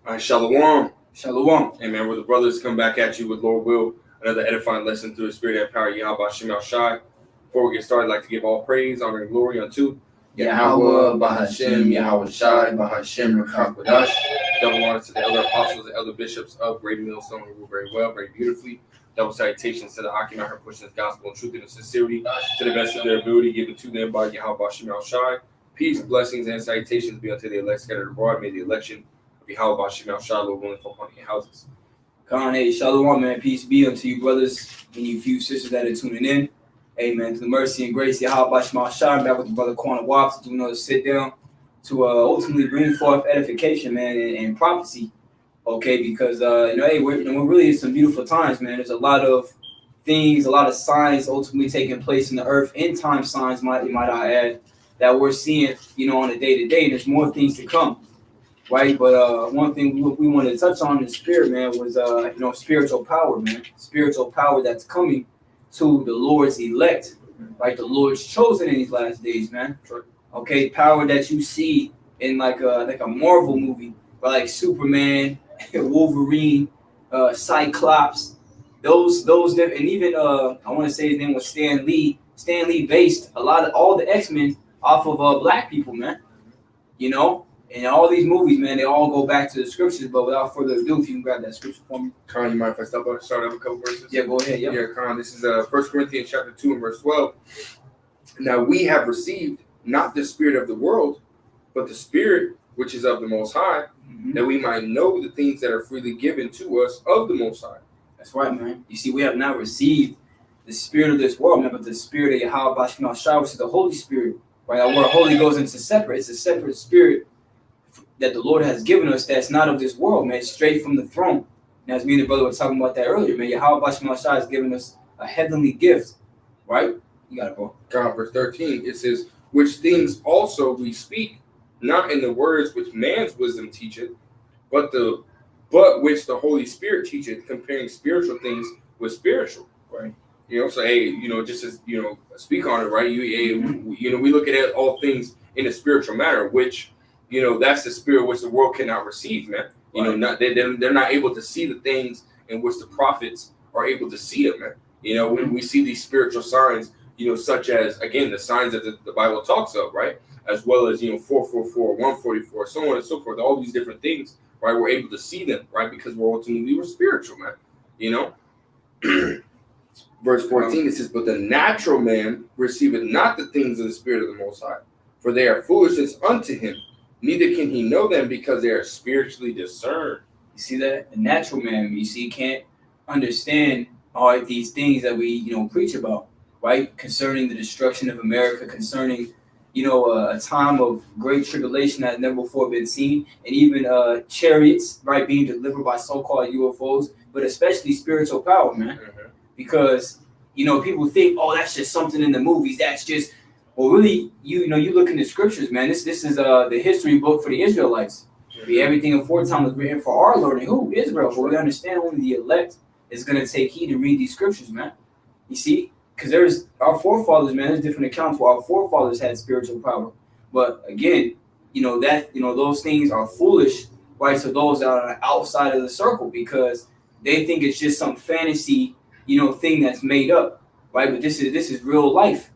All right, Shalom. Shalom. Hey, man, we're the brothers come back at you with Lord Will, another edifying lesson through the spirit and power of Yahweh Shem Shai. Before we get started, I'd like to give all praise, honor, and glory unto Yahweh, Bahashem, Yahweh Shai, Bahashem, Rakakwadash. double honor to the elder apostles and elder bishops of Great Millstone, who rule very well, very beautifully. Double salutations to the Akim out here pushing this gospel in truth and sincerity to the best of their ability, given to them by Yahweh Shem Shai. Peace, blessings, and salutations be unto the elect scattered abroad. May the election of Yahweh Shem Shai, Lord willing, fall upon your houses. Khan, hey, Shalom, man. Peace be unto you, brothers and you few sisters that are tuning in. Amen. To the mercy and grace, Yahweh Shem Shai. Back with the brother Quan Watts to do another sit down to ultimately bring forth edification, man, and prophecy. Okay, because hey, we're really in some beautiful times, man. There's a lot of things, a lot of signs ultimately taking place in the earth, end time signs, might I add, that we're seeing, on a day to day. There's more things to come, right? But one thing we wanted to touch on in the spirit, man, was spiritual power, man. Spiritual power that's coming to the Lord's elect, right? The Lord's chosen in these last days, man. Okay, power that you see in like a Marvel movie, like Superman, Wolverine, Cyclops, those and even I want to say his name was Stan Lee. Stan Lee based all the X-Men off of black people, man. And all these movies, man, they all go back to the scriptures. But without further ado, if you can grab that scripture for me. Khan, you mind if I start up a couple verses? Yeah, go ahead. Yeah, Khan, this is 1 Corinthians chapter 2 and verse 12. Now we have received not the spirit of the world, but the spirit which is of the Most High, that we might know the things that are freely given to us of the Most High. That's right, man. You see, we have not received the spirit of this world, man, but the spirit of Yahweh Bashim Shai, which is the Holy Spirit. Right? Our word holy goes into separate. It's a separate spirit that the Lord has given us that's not of this world, man. It's straight from the throne. And as me and the brother were talking about that earlier, man, Yahweh Bashim Shai has given us a heavenly gift, right? You got it, bro. God, verse 13, it says, which things also we speak, not in the words which man's wisdom teacheth, but which the Holy Spirit teacheth, comparing spiritual things with spiritual. Right. So hey, just as speak on it, right? We look at all things in a spiritual manner, which that's the spirit which the world cannot receive, man. Right. They're not able to see the things in which the prophets are able to see them, man. We see these spiritual signs, such as again the signs that the Bible talks of, right? As well as 444, 144, so on and so forth. All these different things, right? We're able to see them, right? Because we're spiritual, man. Verse 14, it says, but the natural man receiveth not the things of the Spirit of the Most High, for they are foolishness unto him, neither can he know them because they are spiritually discerned. You see that? The natural man, you see, can't understand all these things that we, preach about, right? Concerning the destruction of America, concerning, a time of great tribulation that had never before been seen, and even chariots, right, being delivered by so-called UFOs, but especially spiritual power, man. Because people think, oh, that's just something in the movies. That's just, well, really, you look in the scriptures, man. This is the history book for the Israelites. Everything aforetime was written for our learning. Who? Israel. But we understand only the elect is going to take heed and read these scriptures, man. You see, because there's our forefathers, man. There's different accounts where our forefathers had spiritual power. But again, those things are foolish, right? To those that are outside of the circle, because they think it's just some fantasy thing that's made up, right? But this is real life,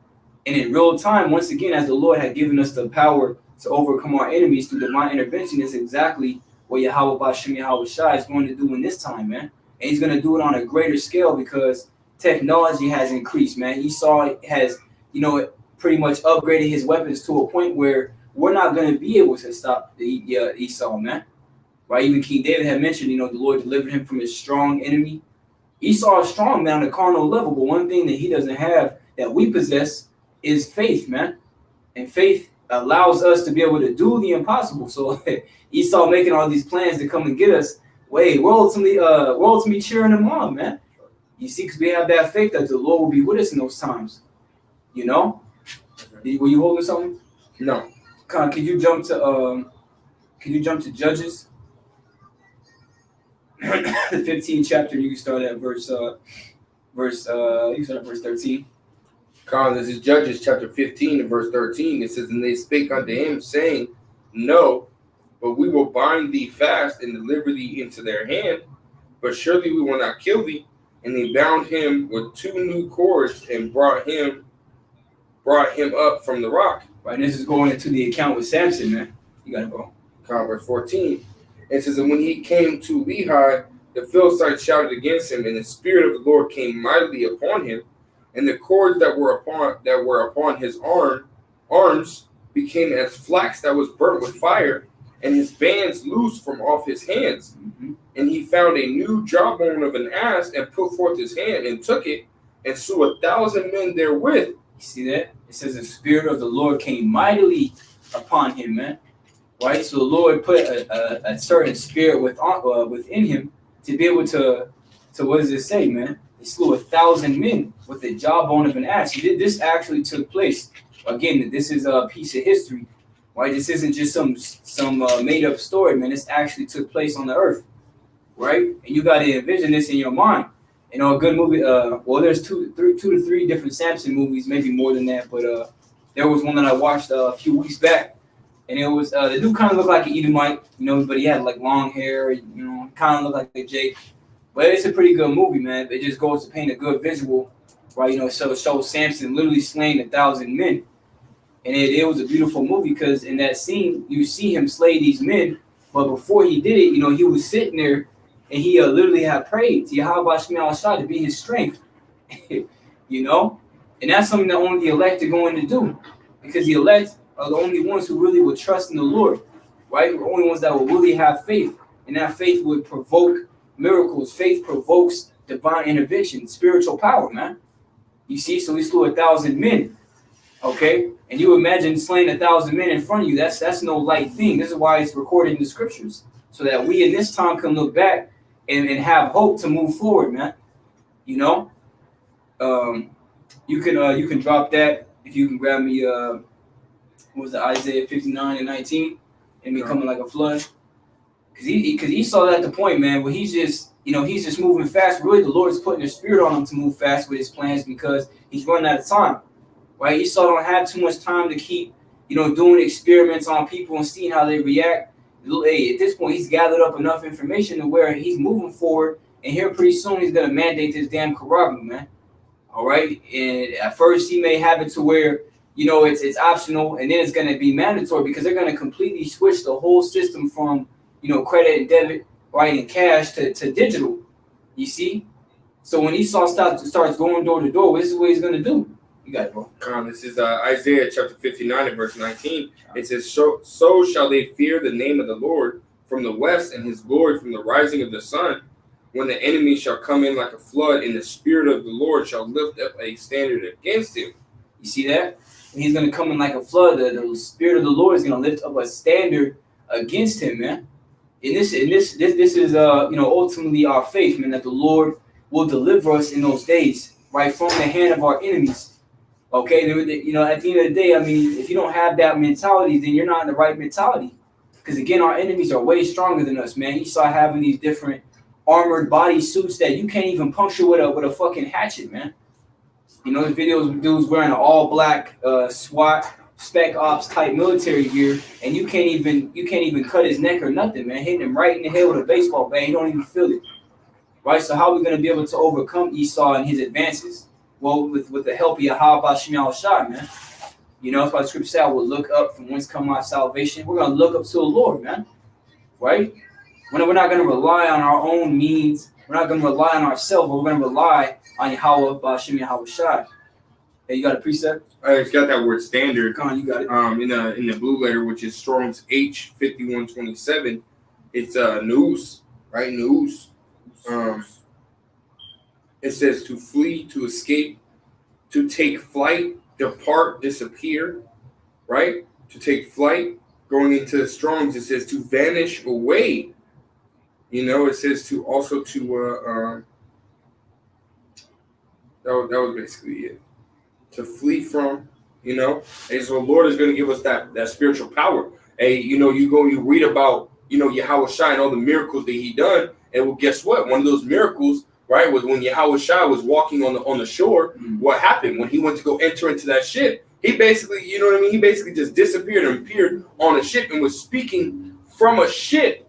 and in real time. Once again, as the Lord had given us the power to overcome our enemies through divine intervention, is exactly what Yahweh Bashim Yahweh Shai is going to do in this time, man. And he's going to do it on a greater scale because technology has increased, man. Esau has, pretty much upgraded his weapons to a point where we're not going to be able to stop the Esau, man. Right? Even King David had mentioned, the Lord delivered him from his strong enemy. Esau is strong, man, on a carnal level, but one thing that he doesn't have that we possess is faith, man. And faith allows us to be able to do the impossible. So Esau making all these plans to come and get us, we're ultimately cheering him on, man. You see, because we have that faith that the Lord will be with us in those times. Were you holding something? No. Con, could you jump to Judges? The 15th chapter, you can start at verse 13. Con, this is Judges chapter 15 and verse 13. It says, and they spake unto him, saying, know but we will bind thee fast and deliver thee into their hand. But surely we will not kill thee. And they bound him with 2 new cords and brought him up from the rock. Right, and this is going into the account with Samson, man. You gotta go. Verse 14. It says, and when he came to Lehi, the Philistines shouted against him, and the Spirit of the Lord came mightily upon him, and the cords that were upon his arms became as flax that was burnt with fire, and his bands loosed from off his hands. Mm-hmm. And he found a new jawbone of an ass, and put forth his hand, and took it, and slew 1,000 men therewith. You see that? It says the Spirit of the Lord came mightily upon him, man. Right? So the Lord put a certain spirit within him to be able to what does it say, man? He slew 1,000 men with the jawbone of an ass. This actually took place. Again, this is a piece of history. Right? This isn't just some made up story, man. This actually took place on the earth. Right? And you got to envision this in your mind. You know, a good movie. Well, there's two to three different Samson movies, maybe more than that. But there was one that I watched a few weeks back, and it was the dude kind of looked like an Edomite, you know, but he had like long hair, you know, kind of looked like a Jake. But it's a pretty good movie, man. It just goes to paint a good visual, right? You know, so it shows Samson literally slaying 1,000 men, and it was a beautiful movie because in that scene you see him slay these men, but before he did it, you know, he was sitting there. And he literally had prayed to Yahweh Shemiah Shah to be his strength, you know? And that's something that only the elect are going to do, because the elect are the only ones who really would trust in the Lord, right? The only ones that will really have faith, and that faith would provoke miracles. Faith provokes divine intervention, spiritual power, man. You see, so he slew 1,000 men, okay? And you imagine slaying 1,000 men in front of you. That's no light thing. This is why it's recorded in the scriptures, so that we in this time can look back and have hope to move forward, man. You know, you can drop that if you can grab me. What was it, Isaiah 59 and 19, and becoming like a flood? Because he saw that at the point, man, where he's just moving fast. Really, the Lord is putting His Spirit on him to move fast with His plans because he's running out of time, right? Esau don't have too much time to keep, you know, doing experiments on people and seeing how they react. Hey, at this point, he's gathered up enough information to where he's moving forward, and here pretty soon he's gonna mandate this damn Quran, man. All right, and at first he may have it to where, you know, it's optional, and then it's gonna be mandatory because they're gonna completely switch the whole system from, you know, credit and debit, right, and cash to digital. You see, so when Esau starts going door to door, this is what he's gonna do. You got it, bro. This is Isaiah chapter 59 and verse 19. It says, so shall they fear the name of the Lord from the west, and his glory from the rising of the sun. When the enemy shall come in like a flood, and the Spirit of the Lord shall lift up a standard against him. You see that? When he's going to come in like a flood, the Spirit of the Lord is going to lift up a standard against him, man. And this is you know, ultimately our faith, man, that the Lord will deliver us in those days, right, from the hand of our enemies. Okay, you know, at the end of the day, I mean, if you don't have that mentality, then you're not in the right mentality. Because again, our enemies are way stronger than us, man. You saw having these different armored body suits that you can't even puncture with a fucking hatchet, man. You know, the videos of dudes wearing an all black SWAT spec ops type military gear, and you can't even cut his neck or nothing, man. Hitting him right in the head with a baseball bat, you don't even feel it, right? So how are we gonna be able to overcome Esau and his advances? Well, with the help of Yahweh Shemiah Shah, man. You know, that's why the scripture said, we'll look up from whence come our salvation. We're going to look up to the Lord, man. Right? We're not going to rely on our own means. We're not going to rely on ourselves, but we're going to rely on Yahweh Shemiah Shah. Hey, you got a precept? It's got that word standard. Come on, you got it. In the blue letter, which is Strong's H5127, it's nous, right? Nous. It says to flee, to escape, to take flight, depart, disappear, right? To take flight. Going into Strong's, it says to vanish away. You know, it says to also to that was basically it. To flee from, you know. And so the Lord is going to give us that spiritual power. Hey, you know, you read about, you know, Yahweh Shai and all the miracles that he done, and well, guess what? One of those miracles, right, was when Yahweh Shai was walking on the shore. Mm-hmm. What happened when he went to go enter into that ship? He basically, you know what I mean? He basically just disappeared and appeared on a ship and was speaking from a ship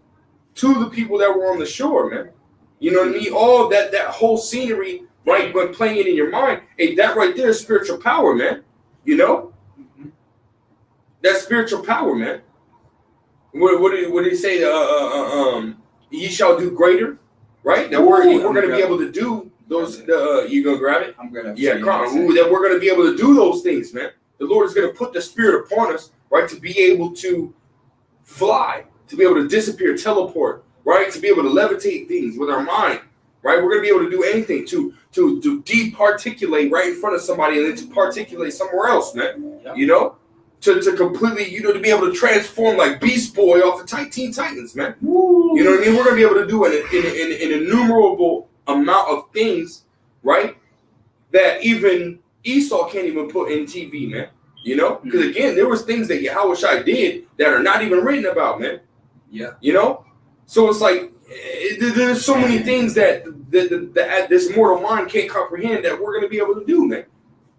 to the people that were on the shore, man. You know what I mean? All that whole scenery, right? When playing it in your mind, hey, that right there is spiritual power, man. You know, that's spiritual power, man. What did he say? Ye shall do greater, right? That we're going to be able to do those. You gonna grab it? I'm gonna. Yeah, come on. That we're going to be able to do those things, man. The Lord is going to put the Spirit upon us, right, to be able to fly, to be able to disappear, teleport, right, to be able to levitate things with our mind, right. We're going to be able to do anything to departiculate right in front of somebody and then to particulate somewhere else, man. Yep. You know, to completely, you know, to be able to transform like Beast Boy off the Teen Titans, man. Woo. You know what I mean? We're going to be able to do an innumerable amount of things, right, that even Esau can't even put in TV, man. You know, because again, there was things that Yahushua did that are not even written about, man. Yeah. You know, so it's like there's so many things that this mortal mind can't comprehend that we're going to be able to do, man.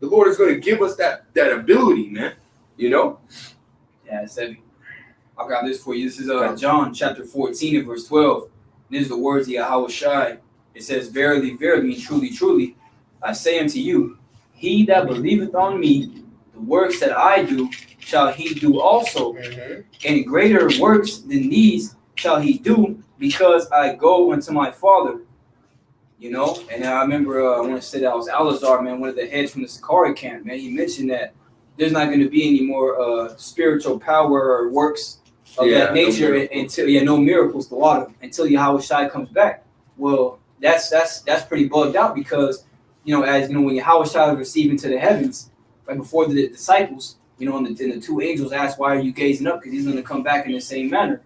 The Lord is going to give us that ability, man. You know. Yeah, it's heavy. I'll grab this for you. This is John chapter 14 and verse 12. And this is the words of Yahushua. It says, "Verily, verily, truly, truly, I say unto you, he that believeth on me, the works that I do, shall he do also. And greater works than these shall he do, because I go unto my Father." You know, and I remember, I want to say that was Alazar, man, one of the heads from the Sakari camp, man. He mentioned that there's not going to be any more spiritual power or works of that nature until, no miracles to water, until Yahushua comes back. Well, that's pretty bugged out because, you know, as you know, when Yahushua was received into the heavens, right before the disciples, you know, and the two angels asked, "Why are you gazing up?" Because he's going to come back in the same manner.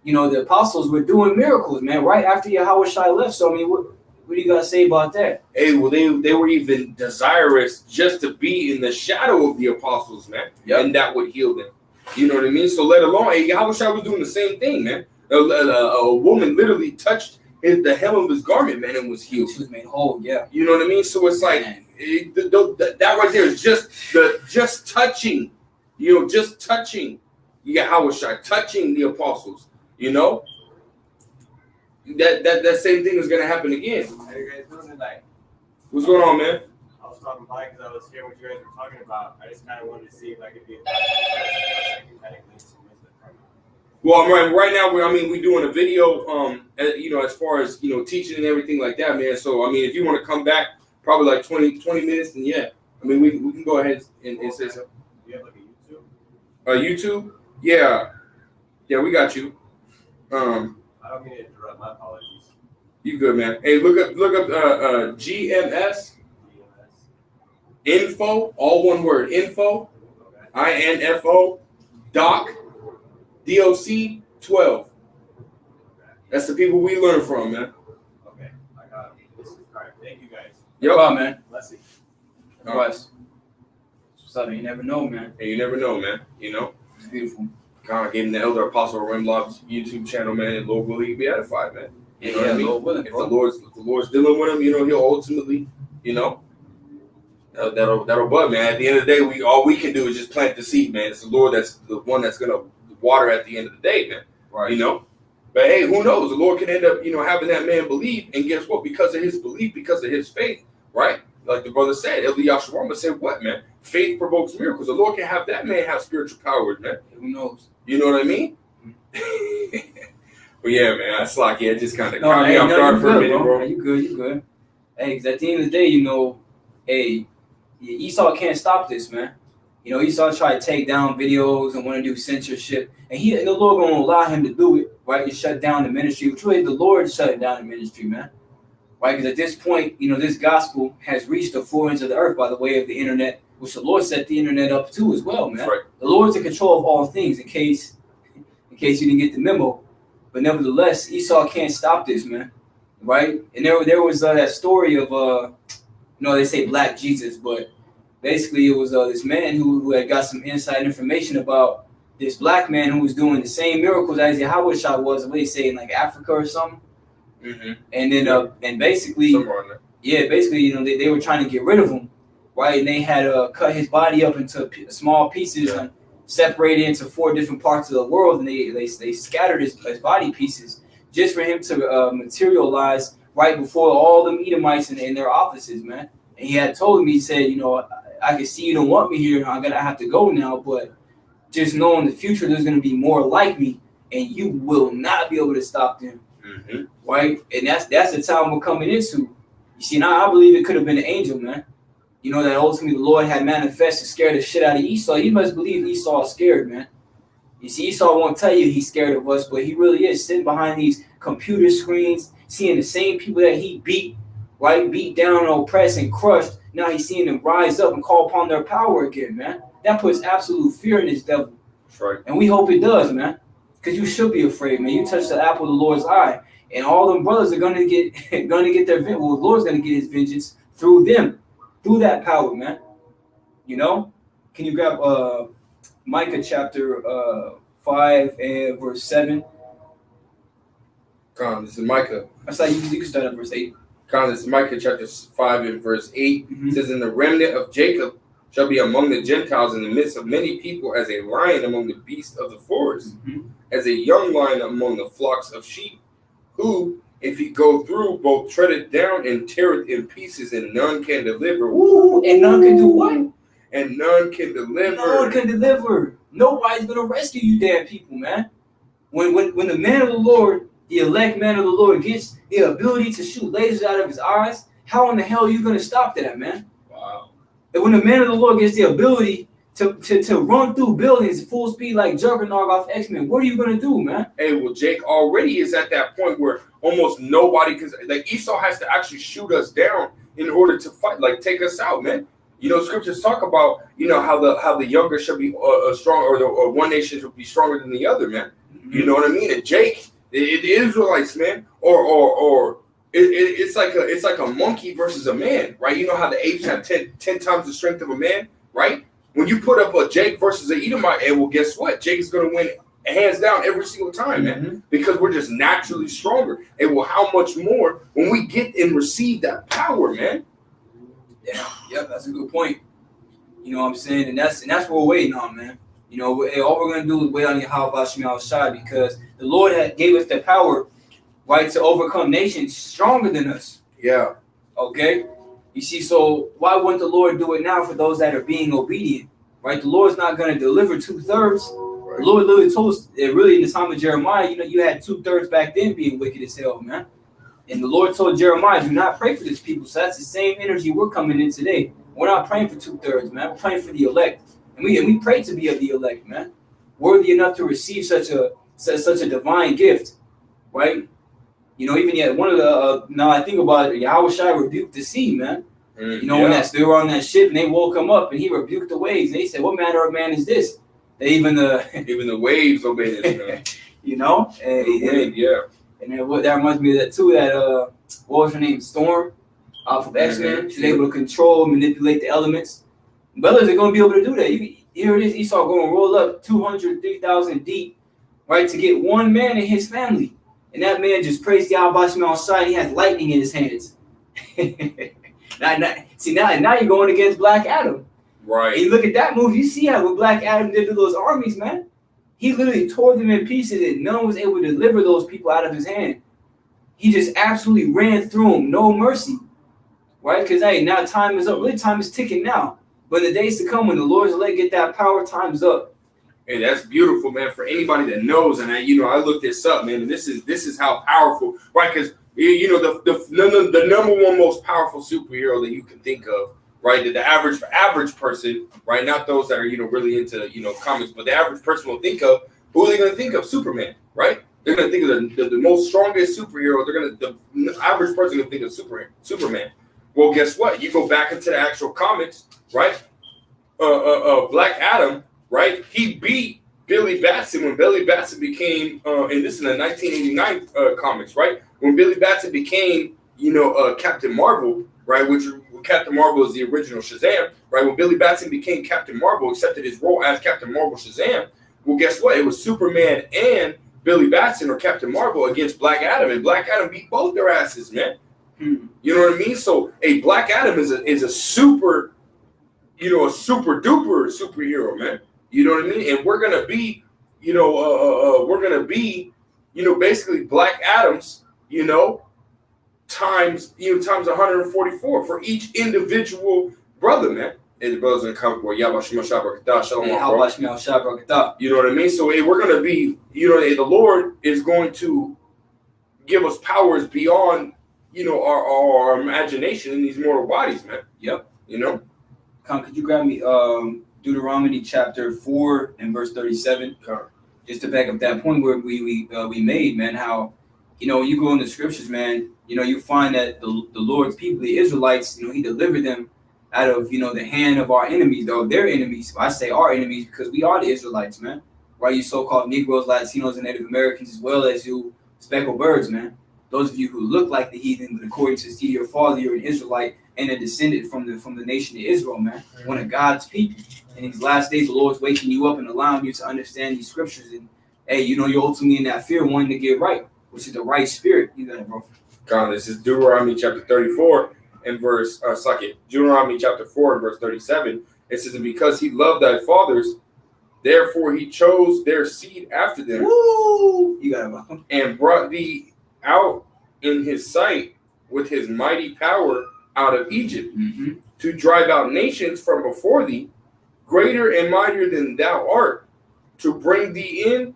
You know, the apostles were doing miracles, man, right after Yahushua left. So, I mean, what do you got to say about that? Hey, well, they were even desirous just to be in the shadow of the apostles, man. Yep. And that would heal them. You know what I mean? So let alone, hey, Yahushua was doing the same thing, man. A woman literally touched the hem of his garment, man, and was healed. She was made whole, yeah. You know what I mean? So it's like, that right there is just touching, you know, just touching Yahushua, touching the apostles, you know? That same thing is going to happen again. How you guys doing tonight? What's going on, man? I was talking by because I was hearing what you guys were talking about. I just kind of wanted to see if I could be a Well, right now we're doing a video, you know, as far as, you know, teaching and everything like that, man. So, I mean, if you want to come back, probably like 20 minutes, then yeah. I mean, we can go ahead and say something. Do you have like a YouTube? YouTube? Yeah. Yeah, we got you. I don't mean to interrupt. My apologies. You good, man. Hey, look up GMS info, all one word, info, INFO, doc, DOC 12. That's the people we learn from, man. Okay, I got it. This is all right. Thank you guys. Yo, man. Bless you. What's up? You never know, man. And you never know, man. You know, it's beautiful. God gave him the Elder Apostle Remlob's YouTube channel, man, and Lord will he be edified, man. You know what I mean? Lord willing, if the Lord's dealing with him, you know, he'll ultimately, you know, that'll bud, man. At the end of the day, all we can do is just plant the seed, man. It's the Lord that's the one that's gonna water at the end of the day, man. Right. You know? But hey, who knows? The Lord can end up, you know, having that man believe, and guess what? Because of his belief, because of his faith, right? Like the brother said, Elder Yashurama said, what, man? Faith provokes miracles. The Lord can have that man have spiritual powers, man. Who knows? You know what I mean? But yeah, man, that's like, yeah, just kind of caught me off guard for a minute, bro. You good. Hey, because at the end of the day, you know, hey, Esau can't stop this, man. You know, Esau tried to take down videos and want to do censorship, and the Lord going to allow him to do it, right? To shut down the ministry, which really the Lord shut down the ministry, man. Right? Because at this point, you know, this gospel has reached the four ends of the earth by the way of the internet, which the Lord set the internet up to as well, man. Right. The Lord's in control of all things, in case you didn't get the memo. But nevertheless, Esau can't stop this, man. Right? And there was that story of, you know, they say Black Jesus, but basically it was this man who had got some inside information about this black man who was doing the same miracles as Yahushua was, what they say, in like Africa or something. Mm-hmm. And then, and basically, basically, you know, they were trying to get rid of him, right? And they had cut his body up into small pieces, separated into 4 different parts of the world, and they scattered his body pieces just for him to materialize right before all the Edomites in their offices, man. And he had told me, he said, you know, I can see you don't want me here. I'm gonna have to go now, but just know in the future there's gonna be more like me, and you will not be able to stop them, right? And that's the time we're coming into. You see, now I believe it could have been an angel, man. You know, that ultimately the Lord had manifested, scared the shit out of Esau. You must believe Esau is scared, man. You see, Esau won't tell you he's scared of us, but he really is, sitting behind these computer screens, seeing the same people that he beat, right? Beat down, oppressed, and crushed. Now he's seeing them rise up and call upon their power again, man. That puts absolute fear in this devil. That's right. And we hope it does, man. Because you should be afraid, man. You touch the apple of the Lord's eye. And all them brothers are gonna get their vengeance. Well, the Lord's gonna get his vengeance through them, through that power, man. You know? Can you grab Micah chapter 5 and verse 7? This is Micah. That's like you can start at verse 8. This is Micah chapter 5 and verse 8. It says, "And the remnant of Jacob shall be among the Gentiles in the midst of many people, as a lion among the beasts of the forest, as a young lion among the flocks of sheep, who, if he go through, both tread it down and tear it in pieces, and none can deliver." Ooh, and none can do what? And none can deliver. No one can deliver. Nobody's gonna rescue you, damn people, man. When the man of the Lord, the elect man of the Lord, gets the ability to shoot lasers out of his eyes, how in the hell are you gonna stop that, man? Wow. And when the man of the Lord gets the ability to run through buildings full speed like Juggernaut off X-Men, what are you gonna do, man? Hey, well, Jake already is at that point where almost nobody, because like Esau has to actually shoot us down in order to fight, like take us out, man. You know, scriptures talk about, you know, how the younger should be strong, or one nation should be stronger than the other, man. You know what I mean? And Jake, the Israelites, man, or it's like a monkey versus a man, right? You know how the apes have 10 times the strength of a man, right? When you put up a Jake versus an Edomite, well, guess what? Jake is going to win hands down every single time, man, because we're just naturally stronger. And well, how much more when we get and receive that power, man? Yeah, that's a good point. You know what I'm saying? And that's what we're waiting on, man. You know, all we're gonna do is wait on Yahweh Shema Shai, because the Lord gave us the power, right, to overcome nations stronger than us. Yeah. Okay. You see, so why wouldn't the Lord do it now for those that are being obedient? Right? The Lord's not gonna deliver 2/3. Right. The Lord literally told us that really in the time of Jeremiah, you know, you had 2/3 back then being wicked as hell, man. And the Lord told Jeremiah, do not pray for this people. So that's the same energy we're coming in today. We're not praying for 2/3, man. We're praying for the elect. And we pray to be of the elect, man. Worthy enough to receive such a divine gift, right? You know, even yet one of the now I think about it, Yahweh Shai rebuked the sea, man. You know, when they were on that ship and they woke him up and he rebuked the waves. And they said, "What manner of man is this?" That even the waves obey this, man. You know, and then what that reminds me of that too. That what was her name? Storm from X-Men. She's able to control, manipulate the elements. Brothers are gonna be able to do that. Here it is, Esau going to roll up 200-3,000 deep, right, to get one man and his family. And that man just praised Yahweh Shema Shai. He has lightning in his hands. Now you're going against Black Adam. Right. And you look at that movie, you see how what Black Adam did to those armies, man. He literally tore them in pieces and none was able to deliver those people out of his hand. He just absolutely ran through them, no mercy. Right? Because, hey, now time is up. Really, time is ticking now. But in the days to come, when the Lord's let get that power, time's up. Hey, that's beautiful, man. For anybody that knows, and I looked this up, man. And this is how powerful, right? Because the number one most powerful superhero that you can think of, right? That the average person, right? Not those that are really into comics, but the average person will think of. Who are they going to think of? Superman, right? They're going to think of the most strongest superhero. The average person going to think of Superman. Well, guess what? You go back into the actual comics, right? Black Adam, right? He beat Billy Batson when Billy Batson became, and this is in the 1989 comics, right? When Billy Batson became, Captain Marvel, right? Which Captain Marvel is the original Shazam, right? When Billy Batson became Captain Marvel, accepted his role as Captain Marvel Shazam. Well, guess what? It was Superman and Billy Batson or Captain Marvel against Black Adam, and Black Adam beat both their asses, man. You know what I mean? So, Black Adam is a super, a super duper superhero, man. You know what I mean? And we're gonna be, we're gonna be, basically Black Adams, times 144 for each individual brother, man. And the brothers in the comic book, Yabashima Shabrakata, Shalom. You know what I mean? So we're gonna be, the Lord is going to give us powers beyond, our imagination in these mortal bodies, man. Yep. Con, could you grab me Deuteronomy chapter 4 and verse 37? Just to back up that point where we made, man, how, when you go in the scriptures, man, you find that the Lord's people, the Israelites, he delivered them out of, the hand of our enemies, though their enemies. I say our enemies because we are the Israelites, man. Right? You so-called Negroes, Latinos, and Native Americans, as well as you speckled birds, man. Those of you who look like the heathen, but according to see your father, you're an Israelite and a descendant from the nation of Israel, man. One of God's people. In these last days, the Lord's waking you up and allowing you to understand these scriptures. And hey, you're ultimately in that fear, wanting to get right, which is the right spirit. You got it, bro. God, this is Deuteronomy chapter 34 and Deuteronomy chapter 4 and verse 37. It says, and because he loved thy fathers, therefore he chose their seed after them. Woo! You got it, bro. And brought thee out in his sight with his mighty power out of Egypt, to drive out nations from before thee, greater and mightier than thou art, to bring thee in,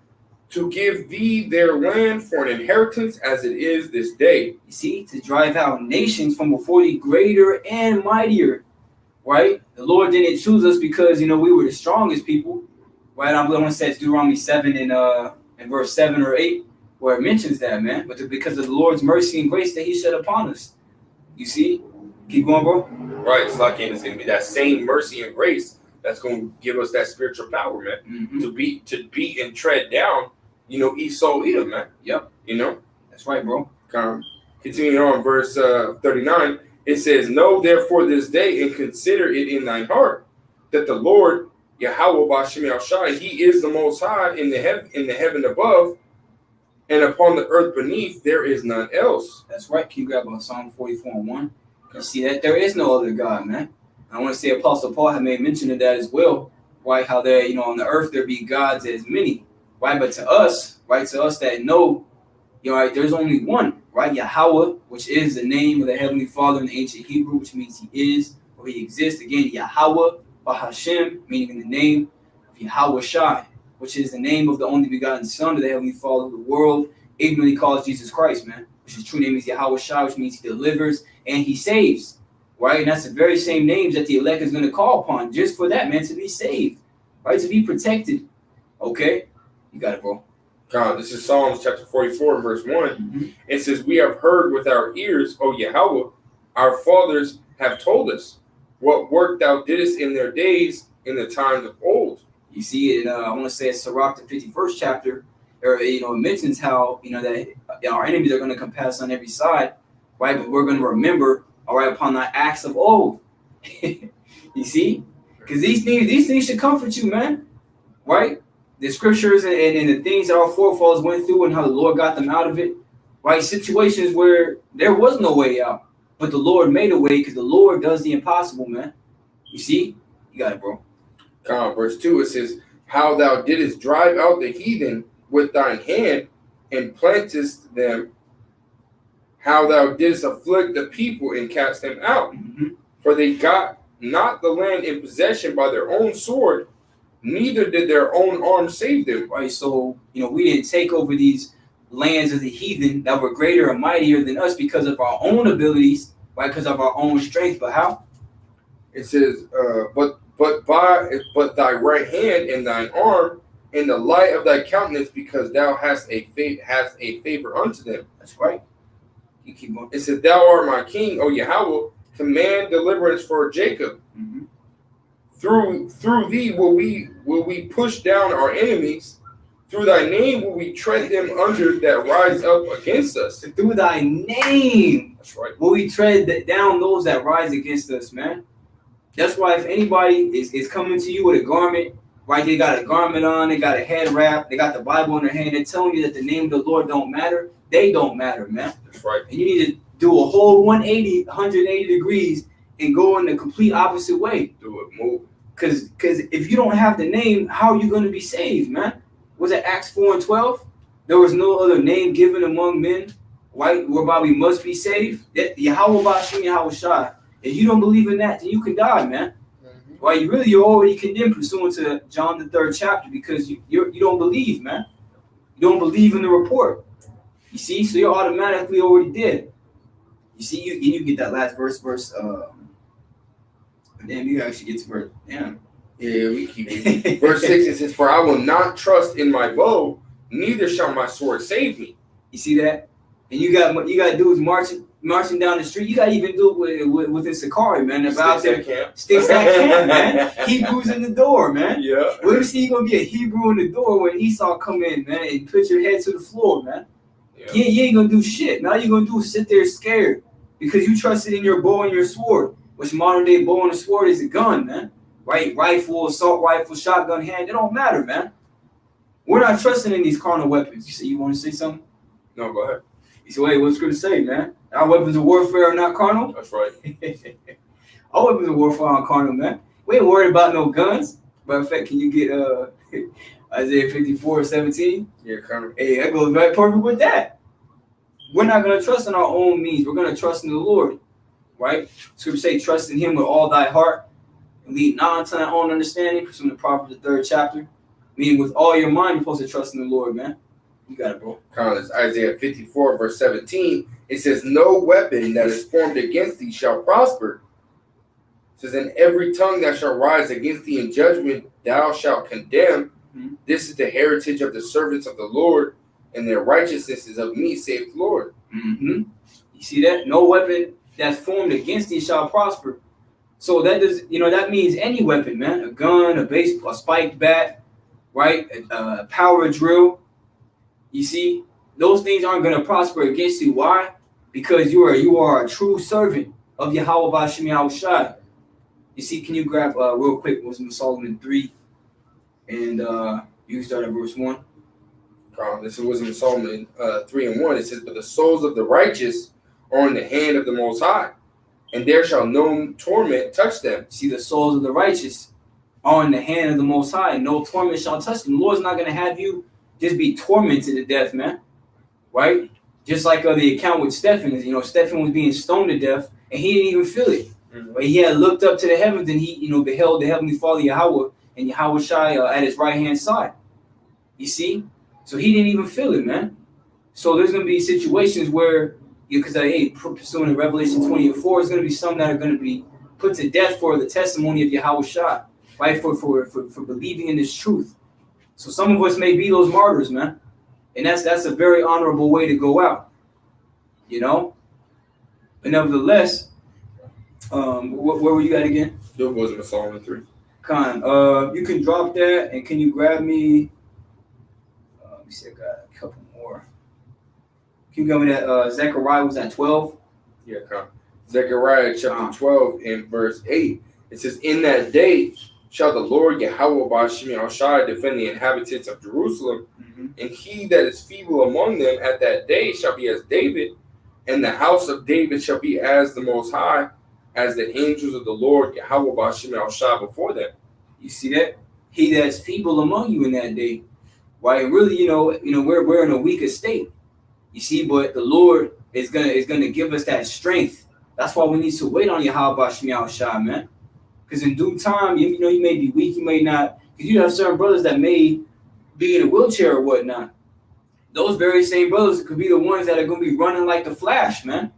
to give thee their land for an inheritance as it is this day. You see, to drive out nations from before thee, greater and mightier, right? The Lord didn't choose us because, we were the strongest people, right? I'm going to say it's Deuteronomy 7 and verse 7 or 8, where it mentions that, man. But because of the Lord's mercy and grace that he shed upon us. You see? Keep going, bro. Right. It's like it's going to be that same mercy and grace that's going to give us that spiritual power, man, to beat and tread down, Esau, Edom, man. Yep. That's right, bro. Continuing on, verse 39, it says, know therefore this day and consider it in thine heart that the Lord, Yahweh Bashim Yahshai, he is the most high in the heaven above, and upon the earth beneath there is none else. That's right. Can you grab Psalm 44 and 1? You see that there is no other God, man. I want to say Apostle Paul had made mention of that as well, right? How there, on the earth there be gods as many, right? But to us that know, right, there's only one, right? Yahweh, which is the name of the Heavenly Father in the ancient Hebrew, which means he is or he exists. Again, Yahweh, Bahashem, meaning in the name of Yahweh Shai, which is the name of the only begotten Son of the Heavenly Father of the world, ignorantly calls Jesus Christ, man. Which his true name is Yahweh Shai, which means he delivers and he saves, right? And that's the very same names that the elect is going to call upon, just for that, man, to be saved, right? To be protected. Okay? You got it, bro. God, this is Psalms chapter 44, verse 1. It says, we have heard with our ears, O Yahweh, our fathers have told us what work thou didst in their days, in the times of old. You see it, I want to say it's Sirach, the 51st chapter, or, it mentions how, that our enemies are going to compass on every side, right? But we're going to remember, all right, upon thy acts of old. You see? Because these things should comfort you, man, right? The scriptures and the things that our forefathers went through and how the Lord got them out of it, right? Situations where there was no way out, but the Lord made a way because the Lord does the impossible, man. You see? You got it, bro. Verse 2, it says, how thou didst drive out the heathen with thine hand and plantest them, how thou didst afflict the people and cast them out. For they got not the land in possession by their own sword, neither did their own arm save them. Right, so, we didn't take over these lands of the heathen that were greater and mightier than us because of our own abilities, right, because of our own strength. But how? It says, but thy right hand and thine arm in the light of thy countenance, because thou hast a favor unto them. That's right. You keep going. It says, thou art my king, O Yahweh, command deliverance for Jacob. Through thee will we push down our enemies. Through thy name will we tread them under that rise up against us. Through thy name, that's right, will we tread down those that rise against us, man. That's why if anybody is coming to you with a garment, right, they got a garment on, they got a head wrap, they got the Bible in their hand, they're telling you that the name of the Lord don't matter, they don't matter, man. That's right. And you need to do a whole 180 degrees and go in the complete opposite way. Do it, move. Because if you don't have the name, how are you going to be saved, man? Was it Acts 4:12? There was no other name given among men, right, whereby we must be saved. Yahweh Bashim Yahweh Shai. If you don't believe in that, then you can die, man. Right? You're already condemned pursuant to John the 3rd chapter because you don't believe, man. You don't believe in the report. You see, so you're automatically already dead. You see, you get that last verse. Damn, you actually get to verse. Damn. Yeah, we keep it. Verse 6, it says, "For I will not trust in my bow, neither shall my sword save me." You see that? And you got dudes marching down the street. You got to even do it with the Sakari, man. They're out there. Sticks at camp, man. Hebrews in the door, man. Yeah. What if you gonna be a Hebrew in the door when Esau come in, man, and put your head to the floor, man? Yeah. You ain't gonna do shit. Now you're gonna do is sit there scared because you trusted in your bow and your sword, which modern day bow and a sword is a gun, man. Right? Rifle, assault rifle, shotgun hand. It don't matter, man. We're not trusting in these carnal weapons. You say you want to say something? No, go ahead. You say, wait, what's going to say, man? Our weapons of warfare are not carnal? That's right. Our weapons of warfare aren't carnal, man. We ain't worried about no guns. Matter of fact, can you get Isaiah 54:17? Yeah, kind of. Hey, that goes right perfect with that. We're not going to trust in our own means. We're going to trust in the Lord, right? Scripture say, trust in him with all thy heart and lead not unto thy own understanding. Pursuing the Proverbs, the 3rd chapter. Meaning with all your mind, you're supposed to trust in the Lord, man. You got it, bro. It's Isaiah 54, verse 17. It says, "No weapon that is formed against thee shall prosper." It says, "And every tongue that shall rise against thee in judgment thou shalt condemn. Mm-hmm. This is the heritage of the servants of the Lord, and their righteousness is of me, saith the Lord." Mm-hmm. You see that? No weapon that's formed against thee shall prosper. So that does, that means any weapon, man. A gun, a baseball, a spiked bat, right? A power drill. You see, those things aren't going to prosper against you. Why? Because you are a true servant of Yahweh Bashim Yahweh Shai. You see, can you grab real quick Wisdom of Solomon 3, and you can start at verse 1. This is Wisdom of Solomon 3:1. It says, "But the souls of the righteous are in the hand of the Most High, and there shall no torment touch them." See, the souls of the righteous are in the hand of the Most High, and no torment shall touch them. The Lord's not going to have you just be tormented to death, man. Right? Just like the account with Stephen is, Stephen was being stoned to death, and he didn't even feel it. Mm-hmm. But he had looked up to the heavens, and he, beheld the Heavenly Father Yahweh and Yahweh Shai at his right hand side. You see? So he didn't even feel it, man. So there's going to be situations where, because pursuing in Revelation 20:4, there's going to be some that are going to be put to death for the testimony of Yahweh Shai, right? For believing in this truth. So some of us may be those martyrs, man. And that's a very honorable way to go out. But nevertheless, where were you at again? It wasn't a Solomon 3. Khan, you can drop that, and can you grab me? Let me see, I got a couple more. Can you grab me that? Zechariah was at 12. Yeah, come. Zechariah chapter 12 and verse 8. It says, "In that day shall the Lord Yahweh Bashim Yahweh Shai defend the inhabitants of Jerusalem, and he that is feeble among them at that day shall be as David, and the house of David shall be as the Most High, as the angels of the Lord Yahweh Bashim Yahweh Shai before them." You see that? He that's feeble among you in that day. Why? Really, we're in a weaker state. You see, but the Lord is gonna give us that strength. That's why we need to wait on Yahweh Bashim Yahweh Shai, man. Because in due time, you may be weak, you may not. Because you have certain brothers that may be in a wheelchair or whatnot. Those very same brothers could be the ones that are going to be running like the Flash, man.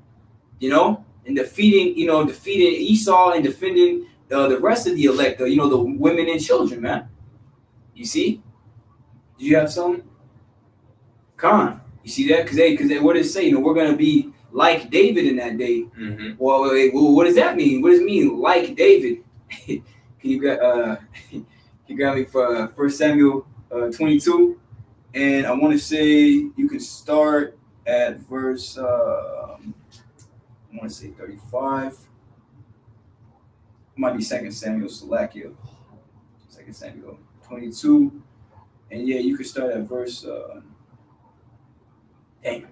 And defeating Esau and defending the rest of the elect, the women and children, man. You see? Do you have something? Khan, you see that? Because what does it say? We're going to be like David in that day. Mm-hmm. Well, what does that mean? What does it mean, like David? Can you grab me for 1 Samuel 22? And I want to say you can start at verse, I want to say 35. It might be 2 Samuel, Salakia. 2 Samuel 22. And yeah, you can start at verse, you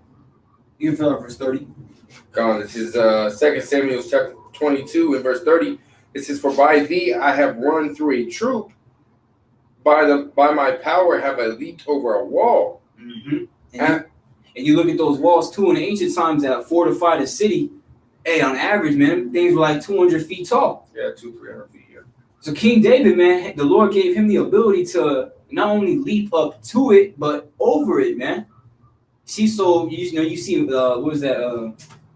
can start at verse 30. This is 2 Samuel chapter 22 and verse 30. It says, "For by thee I have run through a troop. By my power have I leaped over a wall." Mm-hmm. And you look at those walls too in the ancient times that fortified a city. Hey, on average, man, things were like 200 feet tall. Yeah, 200-300 feet. Yeah. So King David, man, the Lord gave him the ability to not only leap up to it, but over it, man. See, so you see, what is that?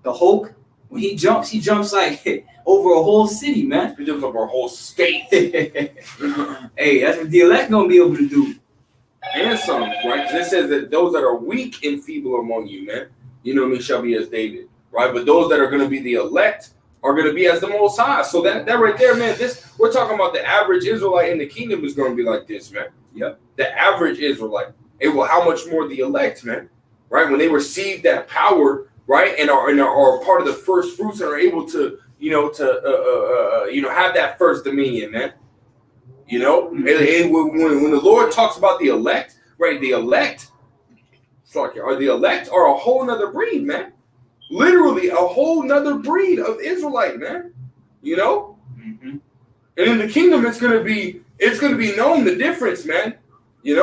The Hulk. When he jumps like over a whole city, man. He jumps over a whole state. Hey, that's what the elect gonna be able to do. And some, right? Because it says that those that are weak and feeble among you, man, shall be as David, right? But those that are going to be the elect are going to be as the Most High. So that right there, man, we're talking about the average Israelite in the kingdom is going to be like this, man. Yep. The average Israelite. Hey, well, how much more the elect, man? Right? When they receive that power, right, and are part of the first fruits and are able to, have that first dominion, man. And when the Lord talks about the elect, right? The elect are a whole nother breed, man. Literally a whole nother breed of Israelite, man. Mm-hmm. And in the kingdom, it's gonna be known the difference, man. You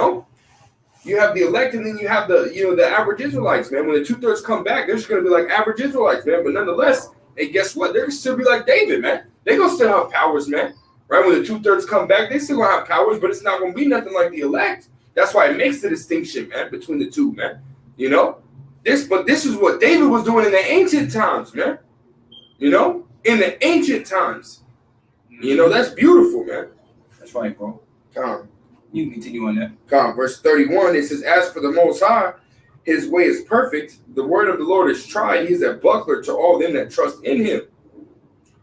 have the elect, and then you have the average Israelites, man. When the 2/3 come back, they're just gonna be like average Israelites, man. But nonetheless, hey, guess what? They're gonna still be like David, man. They're gonna still have powers, man. Right? When the 2/3 come back, they still gonna have powers, but it's not gonna be nothing like the elect. That's why it makes the distinction, man, between the two, man. This is what David was doing in the ancient times, man. In the ancient times. That's beautiful, man. That's right, bro. Come. You can continue on that. Come. Verse 31, it says, "As for the Most High, his way is perfect. The word of the Lord is tried. He is a buckler to all them that trust in him.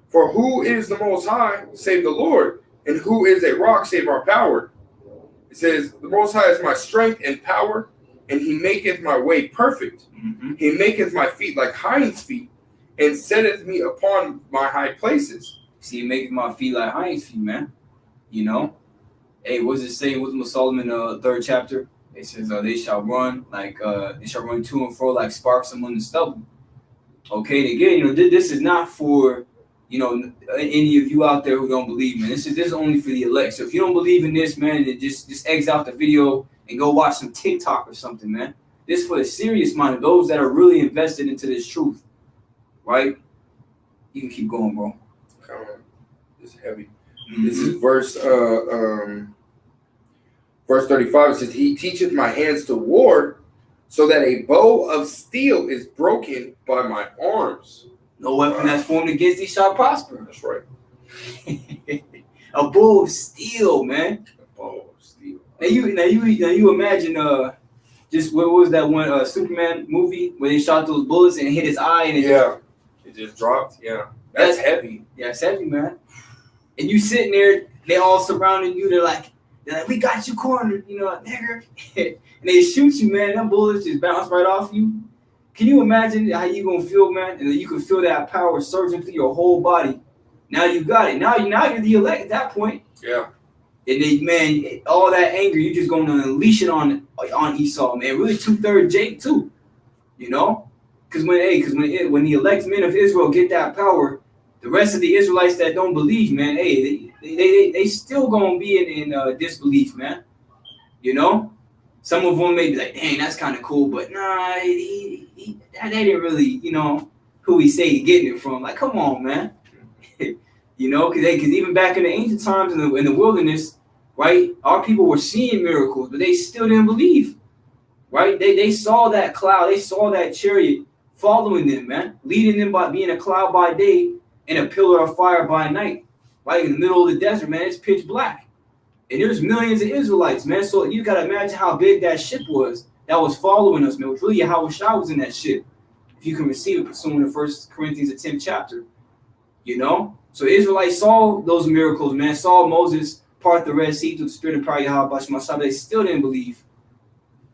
For who is the Most High, save the Lord? And who is a rock, save our power?" It says, "The Most High is my strength and power, and he maketh my way perfect. Mm-hmm. He maketh my feet like hinds' feet, and setteth me upon my high places." See, he maketh my feet like hinds' feet, man. Hey, what does it say? Wisdom of Solomon, 3rd chapter? It says, they shall run to and fro like sparks among the stubble. Okay, and again, this is not for any of you out there who don't believe, man. This is only for the elect. So if you don't believe in this, man, then just exit out the video and go watch some TikTok or something, man. This is for the serious minded, those that are really invested into this truth, right? You can keep going, bro. Come on. It's heavy. Mm-hmm. This is verse 35. It says, "He teacheth my hands to war, so that a bow of steel is broken by my arms." No weapon that's formed against thee shall prosper. That's right. A bow of steel, man. A bow of steel. Now you imagine just what was that one Superman movie where they shot those bullets and it hit his eye and it just dropped. Yeah, that's heavy. Yeah, it's heavy, man. And you sitting there, they all surrounding you. They're like, "We got you cornered, nigger." And they shoot you, man. Them bullets just bounce right off you. Can you imagine how you gonna feel, man? And then you can feel that power surging through your whole body. Now you got it. Now you're the elect at that point. Yeah. And then, man, all that anger, you're just gonna unleash it on Esau, man. Really 2/3 Jake too, Because when the elect men of Israel get that power, the rest of the Israelites that don't believe, man, hey, they still gonna be in disbelief, man. Some of them may be like, "Dang, that's kind of cool," but nah, they didn't really, who he say he getting it from. Like, come on, man. Because even back in the ancient times in the wilderness, right, our people were seeing miracles, but they still didn't believe, right? They saw that cloud, they saw that chariot following them, man, leading them by being a cloud by day and a pillar of fire by night, right? In the middle of the desert, man, it's pitch black. And there's millions of Israelites, man. So you got to imagine how big that ship was that was following us, man. It was really how Shah was in that ship. If you can receive it, pursuing the 1 Corinthians, the 10th chapter. So Israelites saw those miracles, man. Saw Moses part the Red Sea through the spirit of power, Yahweh, they still didn't believe.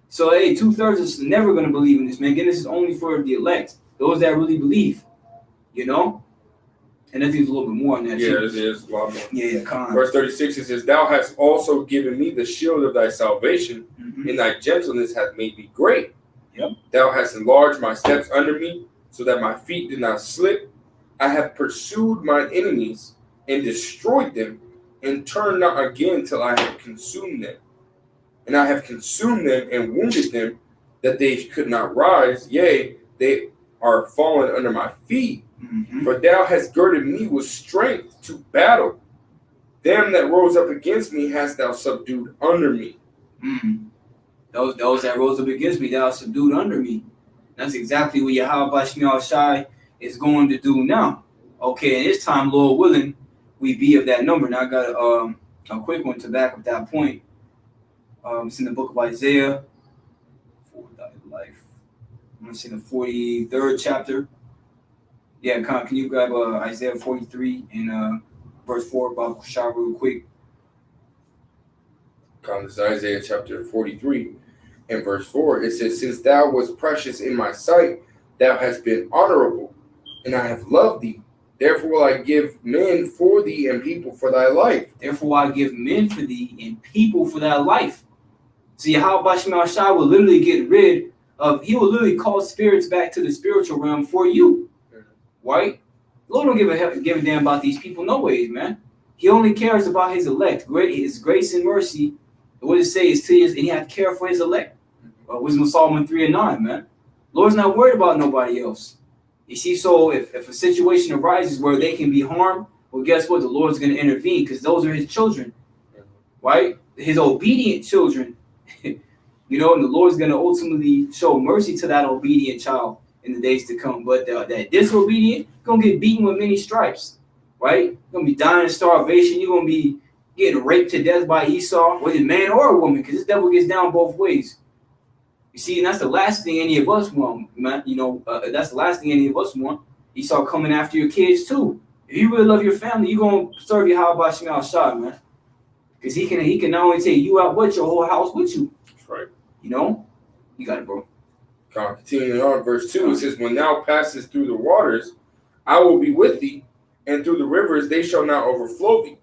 So, hey, 2/3 is never going to believe in this, man. Again, this is only for the elect, those that really believe, And I think there's a little bit more on that. Yeah, there's a lot more. Yeah, come on. Verse 36, it says, "Thou hast also given me the shield of thy salvation, and thy gentleness hath made me great. Yep. Thou hast enlarged my steps under me, so that my feet did not slip. I have pursued mine enemies and destroyed them, and turned not again till I had consumed them. And I have consumed them and wounded them, that they could not rise. Yea, they are fallen under my feet. Mm-hmm. For thou hast girded me with strength to battle. Them that rose up against me hast thou subdued under me. Mm. Those that rose up against me, thou hast subdued under me. That's exactly what Yahweh Shemiel Shai is going to do now. Okay, and this time, Lord willing, we be of that number. Now I got a quick one to back up that point. It's in the book of Isaiah for thy life. I'm going to say the 43rd chapter. Yeah, can you grab Isaiah 43 and verse 4 about Shah real quick? This is Isaiah chapter 43 and verse 4. It says, since thou wast precious in my sight, thou hast been honorable, and I have loved thee. Therefore will I give men for thee and people for thy life. Therefore I give men for thee and people for thy life. So Yahweh Shema Shai will literally get rid of, he will literally call spirits back to the spiritual realm for you. Right? The Lord don't give a damn about these people no ways, man. He only cares about his elect. His grace and mercy, what it say is to his, and he have care for his elect. Wisdom of Solomon 3 and 9, man. Lord's not worried about nobody else. You see, so if a situation arises where they can be harmed, well, guess what? The Lord's going to intervene because those are his children, right? His obedient children, and the Lord's going to ultimately show mercy to that obedient child in the days to come. But that disobedient, going to get beaten with many stripes, right? You're going to be dying of starvation. You're going to be getting raped to death by Esau, whether a man or a woman, because this devil gets down both ways. You see, and that's the last thing any of us want, man. That's the last thing any of us want. Esau coming after your kids too. If you really love your family, you're gonna serve Yahweh Shema Shai, man. Because he can not only take you out, but your whole house with you. That's right. You got it, bro. Continuing on, verse 2, it says, when thou passest through the waters, I will be with thee, and through the rivers they shall not overflow thee.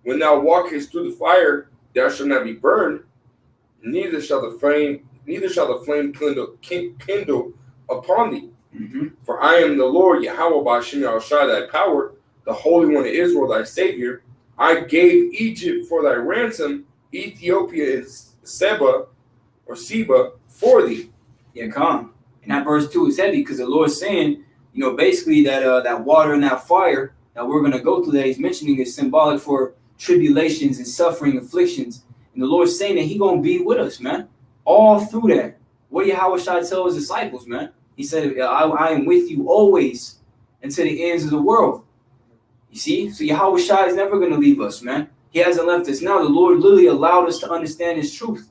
When thou walkest through the fire, thou shalt not be burned, neither shall the flame kindle upon thee. Mm-hmm. For I am the Lord, Yahweh Bashim Shai, thy power, the Holy One of Israel, thy Savior. I gave Egypt for thy ransom, Ethiopia and Seba for thee. Yeah, come. And that verse 2 is heavy because the Lord's saying, basically that water and that fire that we're going to go through that he's mentioning is symbolic for tribulations and suffering, afflictions. And the Lord's saying that he going to be with us, man. All through that. What did Yahweh Shai tell his disciples, man? He said, I am with you always until the ends of the world. You see? So Yahweh Shai is never going to leave us, man. He hasn't left us now. The Lord literally allowed us to understand his truth.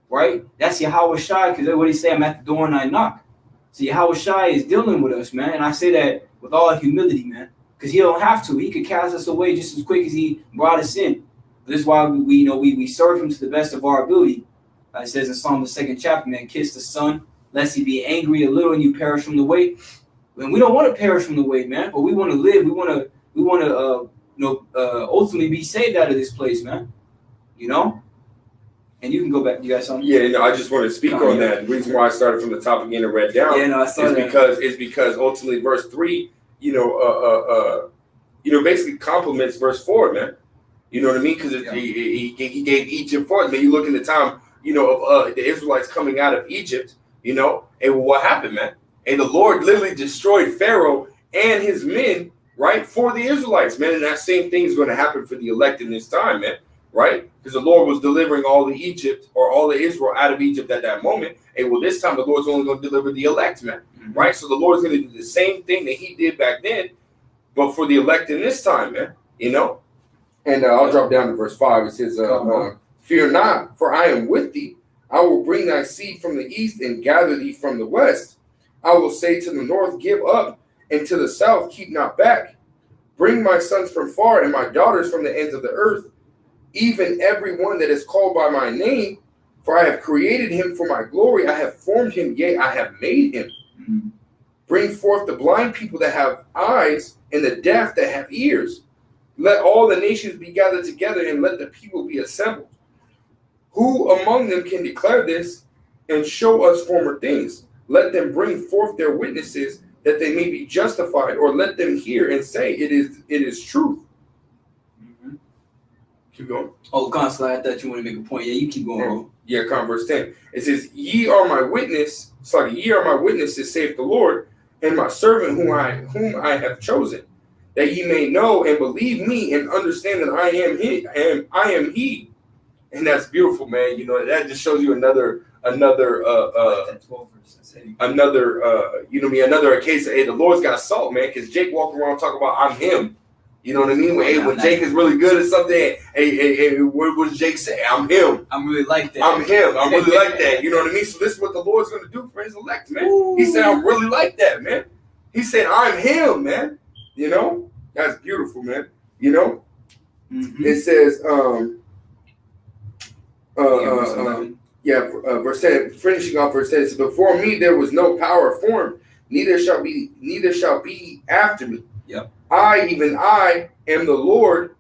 Right? That's Yahweh Shai, because what he say, I'm at the door and I knock. So Yahweh Shai is dealing with us, man. And I say that with all humility, man. Because he don't have to. He could cast us away just as quick as he brought us in. But this is why we serve him to the best of our ability. It says in Psalm the 2nd chapter, man, kiss the Son, lest he be angry a little and you perish from the way. And we don't want to perish from the way, man, but we want to live. We want to ultimately be saved out of this place, man. And you can go back. You got something? Yeah, I just want to speak on that. The reason why I started from the top again and read down I saw that. is because ultimately verse 3, basically complements verse 4, man. You know what I mean? Because he gave Egypt for it. Man, you look in the time, of the Israelites coming out of Egypt, and what happened, man? And the Lord literally destroyed Pharaoh and his men, right, for the Israelites, man. And that same thing is going to happen for the elect in this time, man, right? Because the Lord was delivering all of Egypt or all of Israel out of Egypt at that moment. And this time the Lord's only going to deliver the elect, man, right? So the Lord's going to do the same thing that he did back then, but for the elect in this time, man, And I'll drop down to verse 5. It says, fear not, for I am with thee. I will bring thy seed from the east and gather thee from the west. I will say to the north, give up, and to the south, keep not back. Bring my sons from far and my daughters from the ends of the earth, even every one that is called by my name, for I have created him for my glory. I have formed him, yea, I have made him. Mm-hmm. Bring forth the blind people that have eyes and the deaf that have ears. Let all the nations be gathered together and let the people be assembled. Who among them can declare this and show us former things? Let them bring forth their witnesses that they may be justified, or let them hear and say it is truth. Keep going. Oh, Consul, I thought you wanted to make a point. Yeah, you keep going, bro. Yeah, verse 10. It says, ye are my witness, ye are my witnesses, saith the Lord, and my servant whom I have chosen, that ye may know and believe me and understand that I am he, and I am he. And that's beautiful, man. You know, that just shows you another another case of, hey, the Lord's got salt, man, because Jake walked around talking about I'm him. You know what I mean? When Jake is really good at something, hey, what does Jake say? I'm him. I'm really like that. I'm him. I really like that. You know what I mean? So this is what the Lord's going to do for his elect, man. Ooh. He said, I'm really like that, man. He said, I'm him, man. You know? That's beautiful, man. You know? Mm-hmm. It says, verse 10, finishing off verse 10, it says, before me there was no power formed, neither shall be after me. Yep. Even I am the Lord,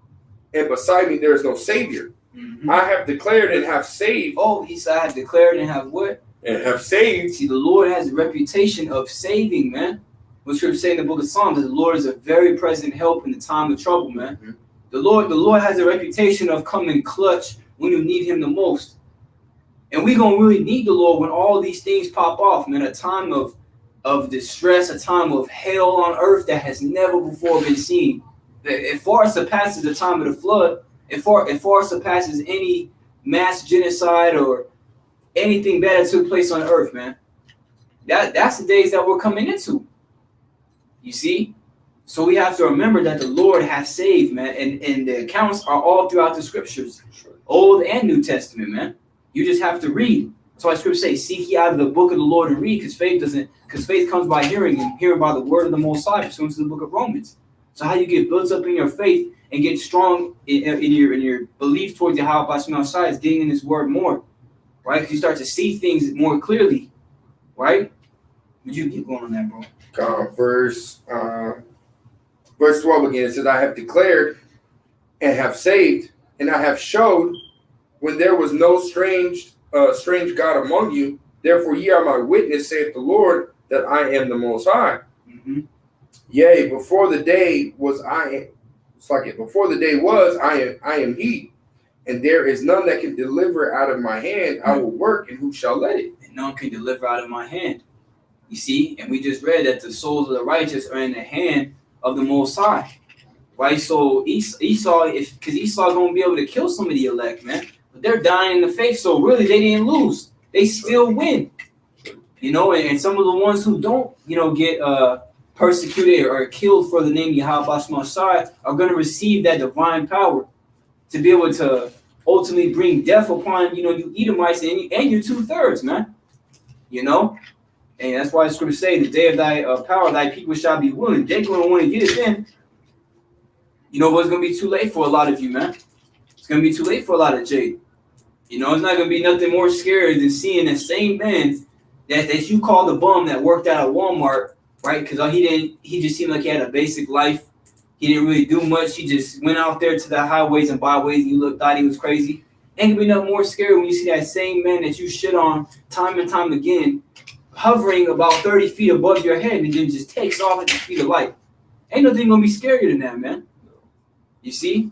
and beside me there is no Savior. Mm-hmm. I have declared and have saved. Oh, he said, I have declared and have what? And have saved. See, the Lord has a reputation of saving, man. What Scripture say in the book of Psalms, that the Lord is a very present help in the time of trouble, man. Mm-hmm. The Lord has a reputation of coming clutch when you need him the most. And we're going to really need the Lord when all these things pop off, man. A time of distress, a time of hell on earth that has never before been seen. It far surpasses the time of the flood. It far surpasses any mass genocide or anything bad that took place on earth, man. That's the days that we're coming into. You see? So we have to remember that the Lord has saved, man. And the accounts are all throughout the scriptures. Old and New Testament, man. You just have to read. That's why Scripture says, seek ye out of the book of the Lord and read, because faith comes by hearing, and hearing by the word of the Most High, pursuant to the book of Romans. So how you get built up in your faith and get strong in your belief towards Yahweh Bashim Shai is getting in his word more, right? Because you start to see things more clearly, right? Would you keep going on that, bro? Verse 12 again, it says, I have declared and have saved, and I have showed when there was no strange God among you. Therefore ye are my witness, saith the Lord, that I am the Most High. Mm-hmm. Yea, before the day was I am he, and there is none that can deliver out of my hand. I will work, and who shall let it? And none can deliver out of my hand. You see, and we just read that the souls of the righteous are in the hand of the Most High, right? So Esau gonna be able to kill some of the elect, man. But they're dying in the faith, so really they didn't lose. They still win, you know. And some of the ones who don't, get persecuted or killed for the name Yahweh Bashim Shai are going to receive that divine power to be able to ultimately bring death upon, you Edomites and your 2/3, man. And that's why the scriptures say, the day of thy power, thy people shall be willing. They're going to want to get it then. But it's going to be too late for a lot of you, man. It's going to be too late for a lot of Jade. It's not going to be nothing more scary than seeing the same man that you call the bum that worked out at Walmart, right? Because he just seemed like he had a basic life. He didn't really do much. He just went out there to the highways and byways and you thought he was crazy. Ain't going to be nothing more scary when you see that same man that you shit on time and time again, hovering about 30 feet above your head and then just takes off at the speed of light. Ain't nothing going to be scarier than that, man. You see?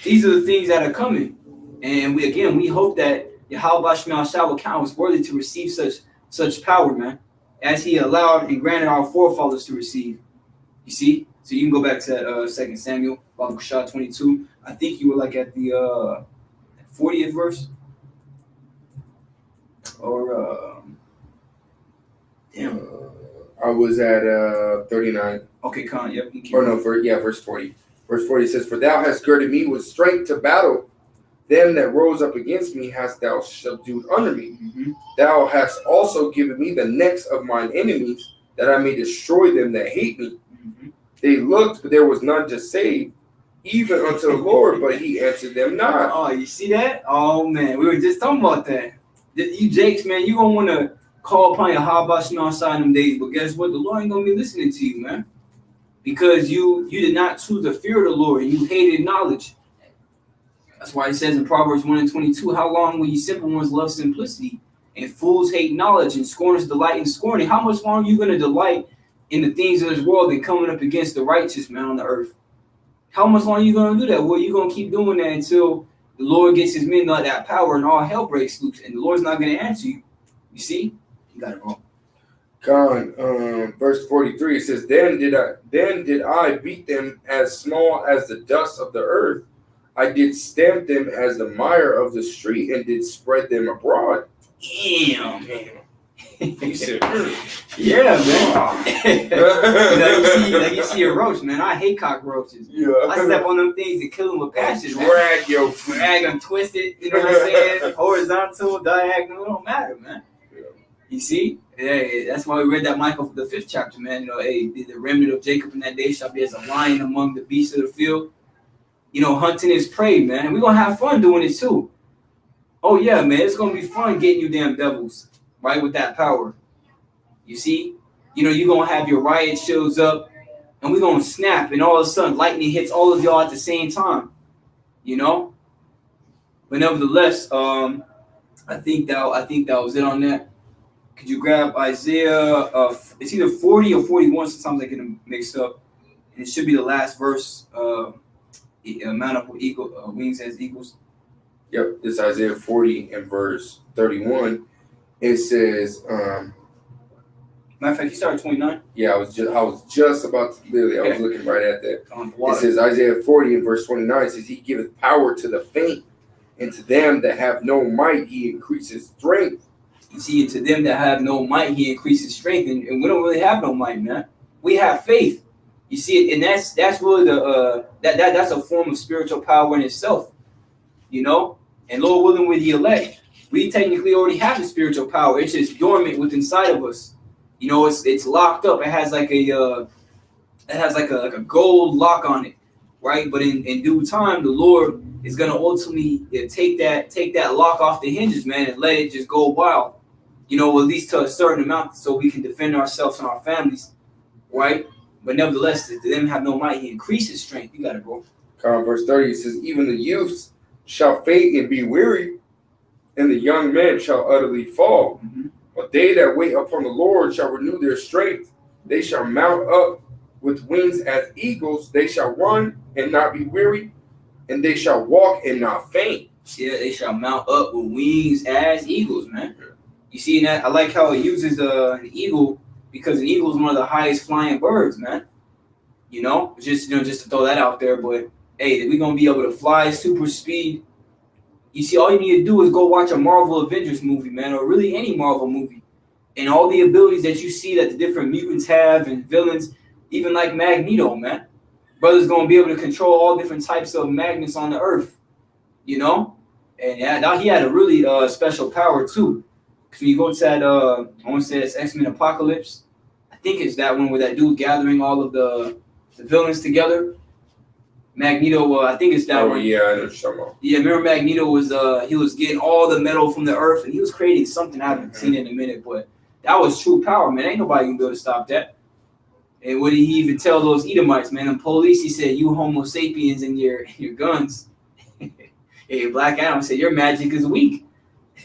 These are the things that are coming. And we hope that Yahweh Bashim Shai will count us worthy to receive such power, man, as he allowed and granted our forefathers to receive. You see? So you can go back to that 2 Samuel, Baba Kushah 22. I think you were like at the 40th verse. Or, I was at 39. Okay, Con, yep. Verse 40. Verse 40 says, for thou hast girded me with strength to battle. Them that rose up against me hast thou subdued under me. Mm-hmm. Thou hast also given me the necks of mine enemies, that I may destroy them that hate me. Mm-hmm. They looked, but there was none to save, even unto the Lord, but he answered them not. Oh, you see that? Oh, man, we were just talking about that. You Jakes, man, you going to want to call upon your Habashim Shai in them days, but guess what? The Lord ain't going to be listening to you, man. Because you did not choose the fear of the Lord, and you hated knowledge. That's why it says in Proverbs 1:22, how long will ye simple ones love simplicity, and fools hate knowledge, and scorners delight in scorning? How much longer are you going to delight in the things of this world than coming up against the righteous, man, on the earth? How much longer are you going to do that? Well, you're going to keep doing that until the Lord gets his men that power and all hell breaks loose, and the Lord's not going to answer you. You see? You got it wrong. Verse 43, it says, Then did I beat them as small as the dust of the earth. I did stamp them as the mire of the street, and did spread them abroad. Damn. He said, Yeah, man. like you see a roach, man. I hate cockroaches. Yeah. I step on them things and kill them with passion. Drag your feet. Drag them, twist it, you know what I'm saying? Horizontal, diagonal, it don't matter, man. Yeah. You see? Hey, that's why we read that Michael, the 5th chapter, man. You know, hey, the remnant of Jacob in that day shall be as a lion among the beasts of the field. You know, hunting his prey, man. And we're going to have fun doing it too. Oh, yeah, man. It's going to be fun getting you damn devils, right, with that power. You see? You know, you're going to have your riot shows up, and we're going to snap, and all of a sudden, lightning hits all of y'all at the same time. You know? But nevertheless, I think that was it on that. Could you grab Isaiah? It's either 40 or 41. Sometimes I get them mixed up. And it should be the last verse. Amount of wings as eagles. Yep, this is Isaiah 40 and verse 31. It says, matter of fact, you started 29. Yeah, I was just about to literally. I was looking right at that. It says Isaiah 40 and verse 29. It says, He giveth power to the faint, and to them that have no might He increases strength. You see, to them that have no might, He increases strength, and we don't really have no might, man. We have faith. You see, and that's really the that's a form of spiritual power in itself, you know. And Lord willing, with the elect, we technically already have the spiritual power. It's just dormant within inside of us. You know, it's locked up. It has like a gold lock on it, right? But in due time, the Lord is gonna ultimately take that lock off the hinges, man, and let it just go wild. You know, at least to a certain amount, so we can defend ourselves and our families, right? But nevertheless, to them have no might, He increases strength. You got it, bro. Verse 30 says, Even the youths shall faint and be weary, and the young men shall utterly fall. Mm-hmm. But they that wait upon the Lord shall renew their strength. They shall mount up with wings as eagles. They shall run and not be weary, and they shall walk and not faint. Yeah, they shall mount up with wings as eagles, man. You see, in that I like how it uses an eagle, because an eagle is one of the highest flying birds, man. You know, just to throw that out there. But hey, we're gonna be able to fly super speed. You see, all you need to do is go watch a Marvel Avengers movie, man, or really any Marvel movie, and all the abilities that you see that the different mutants have and villains, even like Magneto, man. Brother's gonna be able to control all different types of magnets on the earth, you know. And yeah, now he had a really special power too. Because when you go to that, I want to say it's X-Men Apocalypse. I think it's that one where that dude gathering all of the villains together. Magneto, I think it's that one. Yeah, I know what you're talking about. Yeah, remember Magneto was he was getting all the metal from the earth, and he was creating something I haven't seen it in a minute, but that was true power, man. Ain't nobody gonna be able to stop that. And what did he even tell those Edomites, man? And police, he said, "You Homo sapiens and your guns." Hey, Black Adam said, "Your magic is weak."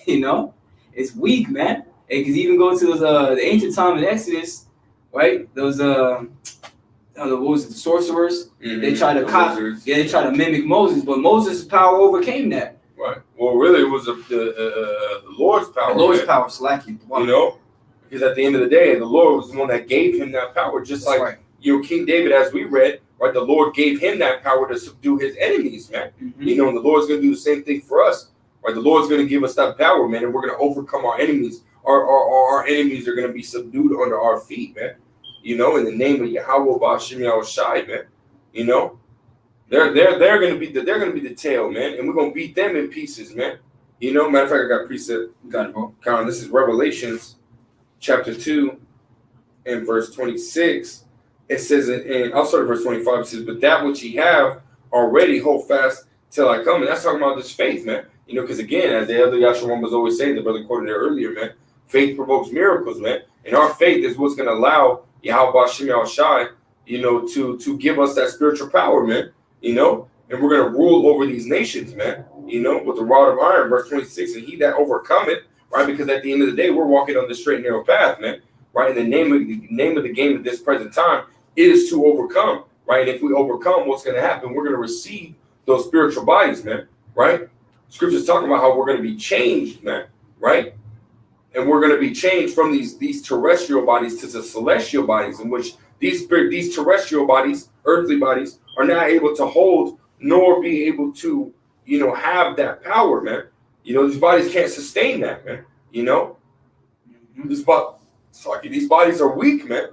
You know, it's weak, man. Because even go to those the ancient time in Exodus, right? Those what was it, the sorcerers? Mm-hmm. They try to they try to mimic Moses, but Moses' power overcame that. Right. Well, really, it was the Lord's power. The Lord's power, slacking. You know, because at the end of the day, the Lord was the one that gave him that power. Just That's like right. King David, as we read, right? The Lord gave him that power to subdue his enemies, man. Mm-hmm. You know, and the Lord's going to do the same thing for us, right? The Lord's going to give us that power, man, and we're going to overcome our enemies. Our enemies are going to be subdued under our feet, man. You know, in the name of Yahweh Ba'Shem Yahushai, man. You know, they're going to be the tail, man, and we're going to beat them in pieces, man. You know, matter of fact, I got precept. Got it, bro. Colin, this is Revelations, chapter 2, and verse 26. It says, and I'll start at verse 25. It says, "But that which ye have already hold fast till I come." And that's talking about this faith, man. You know, because again, as the elder Yahshua was always saying, the brother quoted there earlier, man, faith provokes miracles, man. And our faith is what's going to allow Yahweh Ba'Shem Yahushai, you know, to give us that spiritual power, man. You know, and we're going to rule over these nations, man. You know, with the rod of iron, verse 26, "And he that overcometh," right? Because at the end of the day, we're walking on the straight and narrow path, man. Right? And the name of the game at this present time is to overcome. right? And if we overcome, what's going to happen? We're going to receive those spiritual bodies, man, right? Scripture's talking about how we're going to be changed, man, right? And we're going to be changed from these terrestrial bodies to the celestial bodies, in which these terrestrial bodies, earthly bodies, are not able to hold nor be able to, have that power, man. These bodies can't sustain that, man. These bodies are weak, man.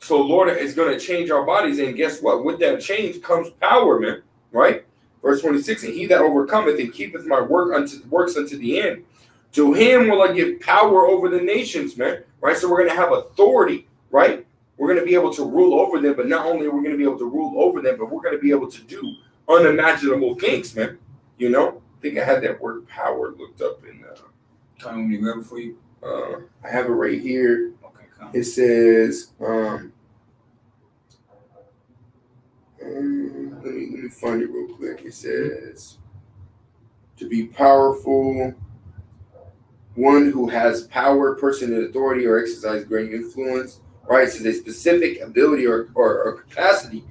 So Lord is going to change our bodies, and guess what? With that change comes power, man. Right? Verse 26, and he that overcometh and keepeth my works unto the end, to him will I give power over the nations, man. Right? So we're going to have authority, right? We're going to be able to rule over them, but not only are we going to be able to rule over them, but we're going to be able to do unimaginable things, man. I think I had that word power looked up in Can you grab it for you? I have it right here. Okay, come. It says let me find it real quick. It says to be powerful, one who has power, person in authority, or exercise great influence. Right, it says a specific ability or capacity.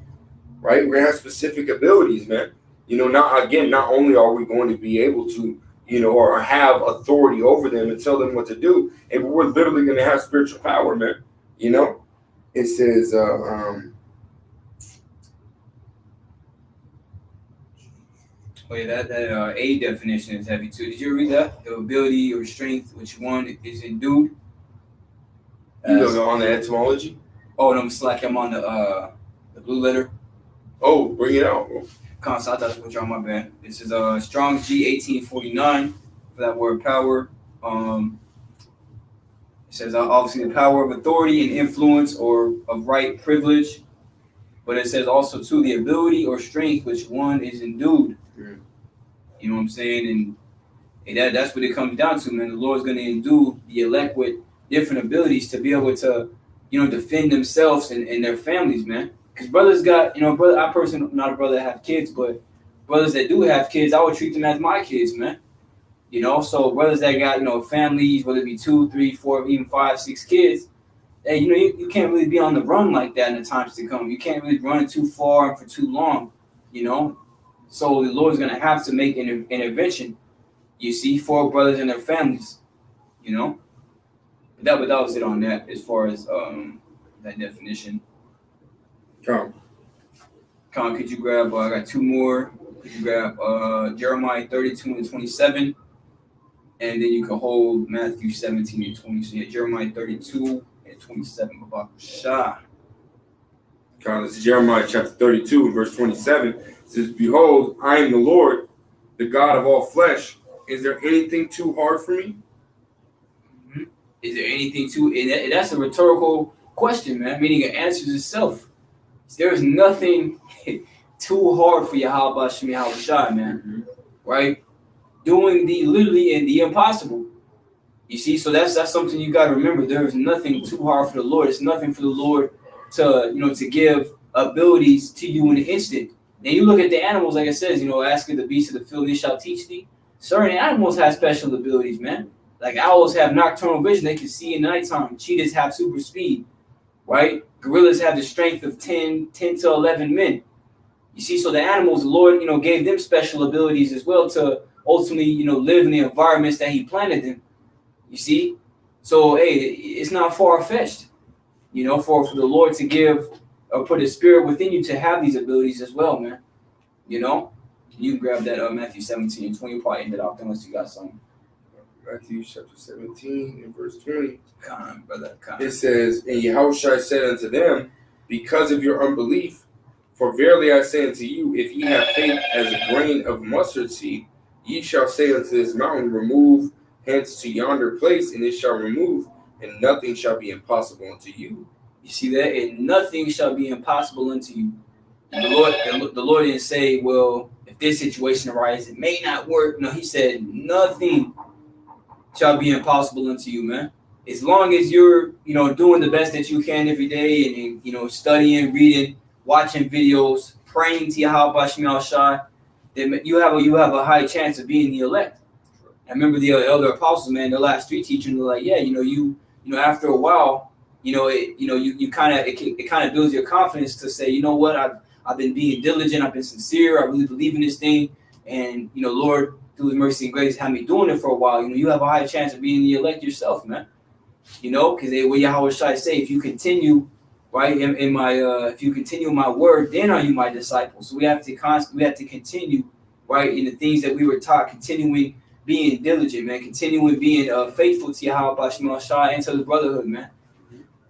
Right, we're gonna have specific abilities, man. Not only are we going to be able to, or have authority over them and tell them what to do, and we're literally going to have spiritual power, man. It says, that A definition is heavy too. Did you read that? The ability or strength, which one is endued? On the etymology? Oh, no, I'm slacking. I'm on the blue letter. Oh, bring it out. So I thought that's what you're on, my bad. This is Strong's G 1849 for that word power. It says obviously the power of authority and influence or of right privilege, but it says also too the ability or strength which one is endued. Mm. You know what I'm saying? And that's what it comes down to, man. The Lord's going to endue the elect with different abilities to be able to, defend themselves and their families, man. Because brothers got, brother. I personally not a brother that have kids, but brothers that do have kids, I would treat them as my kids, man. So brothers that got, families, whether it be 2, 3, 4, even 5, 6 kids, hey, you can't really be on the run like that in the times to come. You can't really run too far and for too long, So the Lord's gonna have to make an intervention, for brothers and their families, That was it on that as far as that definition. Con, could you grab? I got 2 more. Could you grab Jeremiah 32 and 27, and then you can hold Matthew 17 and 20. So Jeremiah 32 and 27. Shah. Con, this is Jeremiah chapter 32 and verse 27. It says, "Behold, I am the Lord, the God of all flesh. Is there anything too hard for me?" Mm-hmm. Is there anything too? And that's a rhetorical question, man. Meaning it answers itself. There's nothing too hard for Yahweh Shem Yahushua, man. Mm-hmm. Right? Doing literally the impossible. So that's something you gotta remember. There is nothing too hard for the Lord. It's nothing for the Lord to give abilities to you in an instant. Then you look at the animals, like it says, ask the beasts of the field, they shall teach thee. Certain animals have special abilities, man. Like owls have nocturnal vision, they can see in nighttime. Cheetahs have super speed, right? Gorillas have the strength of 10 to 11 men. So the animals, the Lord, gave them special abilities as well to ultimately, live in the environments that he planted them. So, hey, it's not far-fetched, for the Lord to give or put a spirit within you to have these abilities as well, man. You can grab that Matthew 17 and 20, probably end it off unless you got something. Matthew chapter 17 and verse 20. Come on, brother. It says, "And Yahushua said unto them, because of your unbelief, for verily I say unto you, if ye have faith as a grain of mustard seed, ye shall say unto this mountain, remove hence to yonder place, and it shall remove, and nothing shall be impossible unto you." You see that? And nothing shall be impossible unto you. And the Lord didn't say, well, if this situation arises, it may not work. No, he said, nothing shall be impossible unto you, man. As long as you're, doing the best that you can every day and studying, reading, watching videos, praying to Yahweh Shem Yahushua, then you have a high chance of being the elect. I remember the elder apostles, man, the last 3 teachers were like, yeah, you after a while, you kind of it kind of builds your confidence to say, you know what, I've been being diligent, I've been sincere, I really believe in this thing, and Lord, through His mercy and grace, have me doing it for a while. You have a high chance of being the elect yourself, man. Because what Yahweh Shai say, if you continue, right, in my if you continue my word, then are you my disciple. So we have to continue, right, in the things that we were taught, continuing being diligent, man, continuing being faithful to Yahweh Bashim Shai and to the brotherhood, man.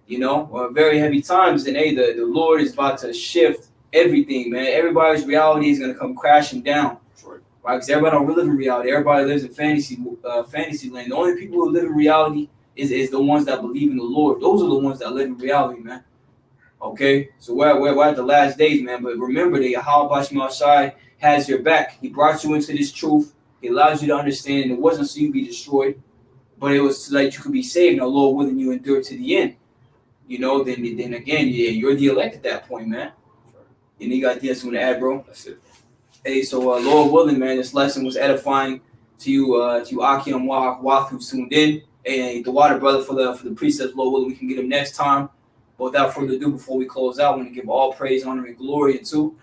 Very heavy times, and the Lord is about to shift everything, man. Everybody's reality is gonna come crashing down. Right, because everybody don't live in reality. Everybody lives in fantasy land. The only people who live in reality is the ones that believe in the Lord. Those are the ones that live in reality, man. Okay, so we're at the last days, man. But remember that Yahweh Bashim Shai has your back. He brought you into this truth. He allows you to understand, and it wasn't so you be destroyed, but it was so that you could be saved. Now, Lord willing, you endure to the end. Then again, yeah, you're the elect at that point, man. And you got this one to add, bro. That's it. Hey, so Lord willing, man, this lesson was edifying to you, Akim Wah, who tuned in. And the water brother for the precepts, Lord willing, we can get him next time. But without further ado, before we close out, I want to give all praise, honor, and glory to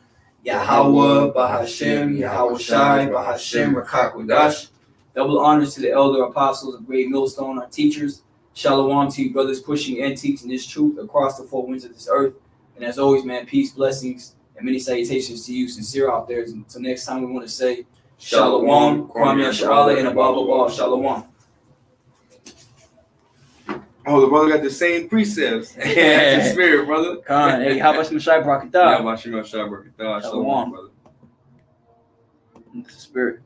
Yahweh, Bahashem, Yahweh Shai, Bahashem, Rakak Wadash. Double honors to the elder apostles of Great Millstone, our teachers. Shalom to you, brothers, pushing and teaching this truth across the four winds of this earth. And as always, man, peace, blessings, and many salutations to you, sincere out there. Until next time, we want to say Shalom, Kwame Yasharala, and above all, Shalom. Oh, the brother got the same precepts. That's the spirit, brother. Khan, hey, how about some Shai Brakatah? How about you, Shai Brakatah? Shalom, brother. It's the spirit.